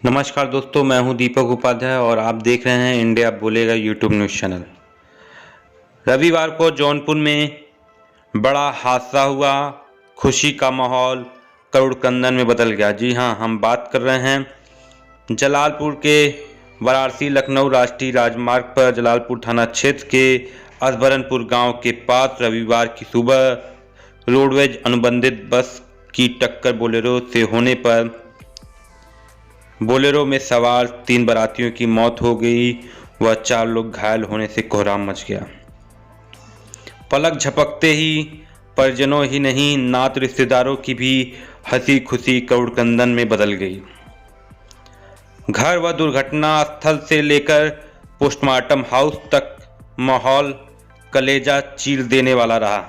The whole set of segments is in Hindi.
नमस्कार दोस्तों, मैं हूं दीपक उपाध्याय और आप देख रहे हैं इंडिया बोलेगा यूट्यूब न्यूज़ चैनल। रविवार को जौनपुर में बड़ा हादसा हुआ। खुशी का माहौल करुड़कंदन में बदल गया। जी हां, हम बात कर रहे हैं जलालपुर के वाराणसी लखनऊ राष्ट्रीय राजमार्ग पर जलालपुर थाना क्षेत्र के असबरनपुर गांव के पास रविवार की सुबह रोडवेज अनुबंधित बस की टक्कर बोलेरो से होने पर बोलेरो में सवार 3 बारातियों की मौत हो गई व 4 लोग घायल होने से कोहराम मच गया। पलक झपकते ही परिजनों ही नहीं, नात रिश्तेदारों की भी हंसी खुशी करुड़कंदन में बदल गई। घर व दुर्घटना स्थल से लेकर पोस्टमार्टम हाउस तक माहौल कलेजा चीर देने वाला रहा।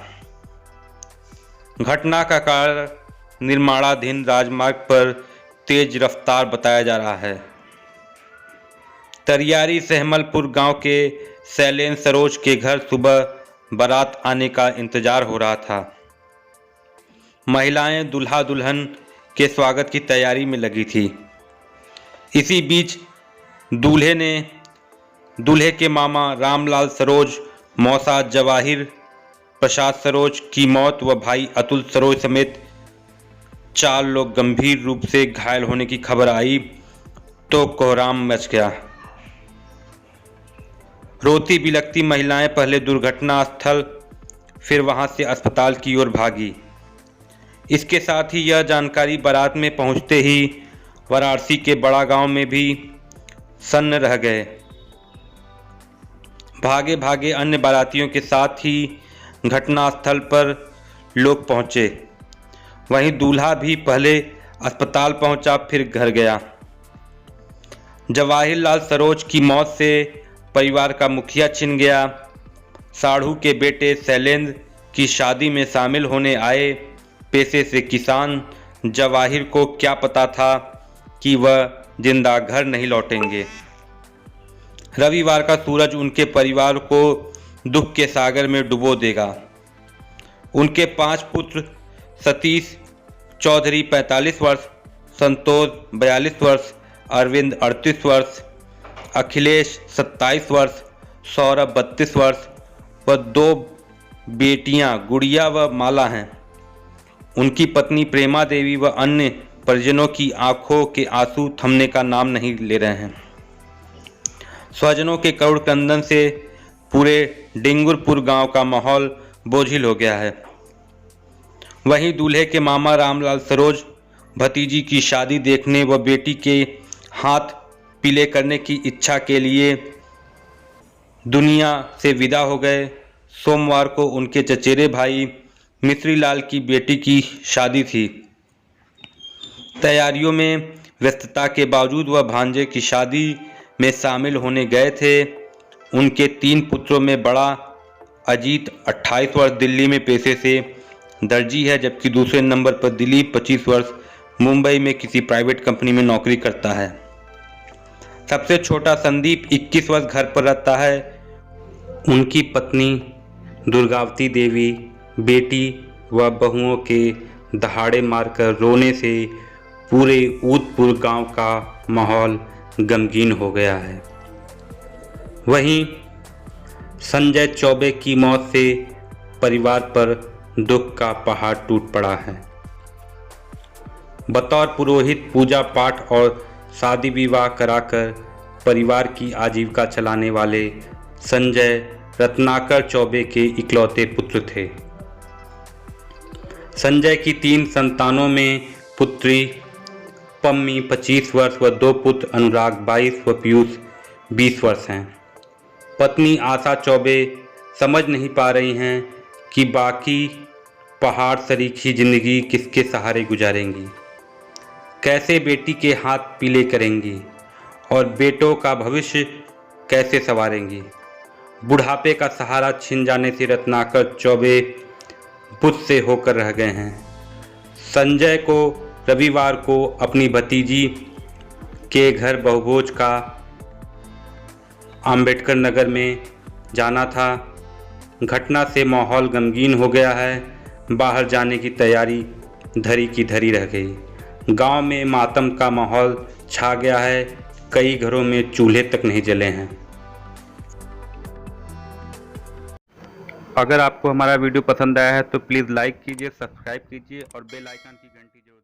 घटना का कारण निर्माणाधीन राजमार्ग पर तेज रफ्तार बताया जा रहा है। तरियारी सहमलपुर गांव के शैलेंद्र सरोज के घर सुबह बारात आने का इंतजार हो रहा था। महिलाएं दूल्हा दुल्हन के स्वागत की तैयारी में लगी थी। इसी बीच दूल्हे ने दूल्हे के मामा रामलाल सरोज, मौसा जवाहिर प्रसाद सरोज की मौत व भाई अतुल सरोज समेत 4 लोग गंभीर रूप से घायल होने की खबर आई तो कोहराम मच गया। रोती बिलखती महिलाएं पहले दुर्घटना स्थल फिर वहां से अस्पताल की ओर भागी। इसके साथ ही यह जानकारी बारात में पहुंचते ही वाराणसी के बड़ा गांव में भी सन्न रह गए। भागे भागे अन्य बारातियों के साथ ही घटनास्थल पर लोग पहुंचे। वहीं दूल्हा भी पहले अस्पताल पहुंचा फिर घर गया। जवाहिरलाल सरोज की मौत से परिवार का मुखिया छिन गया। साढ़ू के बेटे शैलेंद्र की शादी में शामिल होने आए पेशे से किसान जवाहिर को क्या पता था कि वह जिंदा घर नहीं लौटेंगे। रविवार का सूरज उनके परिवार को दुख के सागर में डुबो देगा। उनके 5 पुत्र सतीश चौधरी 45 वर्ष, संतोष 42 वर्ष, अरविंद 38 वर्ष, अखिलेश 27 वर्ष, सौरभ 32 वर्ष व 2 बेटियां गुड़िया व माला हैं। उनकी पत्नी प्रेमा देवी व अन्य परिजनों की आंखों के आंसू थमने का नाम नहीं ले रहे हैं। स्वजनों के करुड़कंदन से पूरे डिंगुरपुर गांव का माहौल बोझिल हो गया है। वहीं दूल्हे के मामा रामलाल सरोज भतीजी की शादी देखने व बेटी के हाथ पीले करने की इच्छा के लिए दुनिया से विदा हो गए। सोमवार को उनके चचेरे भाई मिश्रीलाल की बेटी की शादी थी। तैयारियों में व्यस्तता के बावजूद वह भांजे की शादी में शामिल होने गए थे। उनके 3 पुत्रों में बड़ा अजीत 28 वर्ष दिल्ली में पेशे से दर्जी है, जबकि दूसरे नंबर पर दिलीप 25 वर्ष मुंबई में किसी प्राइवेट कंपनी में नौकरी करता है। सबसे छोटा संदीप 21 वर्ष घर पर रहता है। उनकी पत्नी दुर्गावती देवी बेटी व बहुओं के दहाड़े मारकर रोने से पूरे ऊदपुर गांव का माहौल गमगीन हो गया है। वहीं संजय चौबे की मौत से परिवार पर दुख का पहाड़ टूट पड़ा है। बतौर पुरोहित पूजा पाठ और शादी विवाह कराकर परिवार की आजीविका चलाने वाले संजय रत्नाकर चौबे के इकलौते पुत्र थे। संजय की 3 संतानों में पुत्री पम्मी 25 वर्ष व 2 पुत्र अनुराग 22 व पीयूष 20 वर्ष हैं। पत्नी आशा चौबे समझ नहीं पा रही हैं कि बाकी पहाड़ सरीखी जिंदगी किसके सहारे गुजारेंगी, कैसे बेटी के हाथ पीले करेंगी और बेटों का भविष्य कैसे संवारेंगी। बुढ़ापे का सहारा छिन जाने से रत्नाकर चौबे बुझ से होकर रह गए हैं। संजय को रविवार को अपनी भतीजी के घर बहुभोज का अंबेडकर नगर में जाना था। घटना से माहौल गमगीन हो गया है। बाहर जाने की तैयारी धरी की धरी रह गई। गांव में मातम का माहौल छा गया है। कई घरों में चूल्हे तक नहीं जले हैं। अगर आपको हमारा वीडियो पसंद आया है तो प्लीज़ लाइक कीजिए, सब्सक्राइब कीजिए और बेल आइकन की घंटी जरूर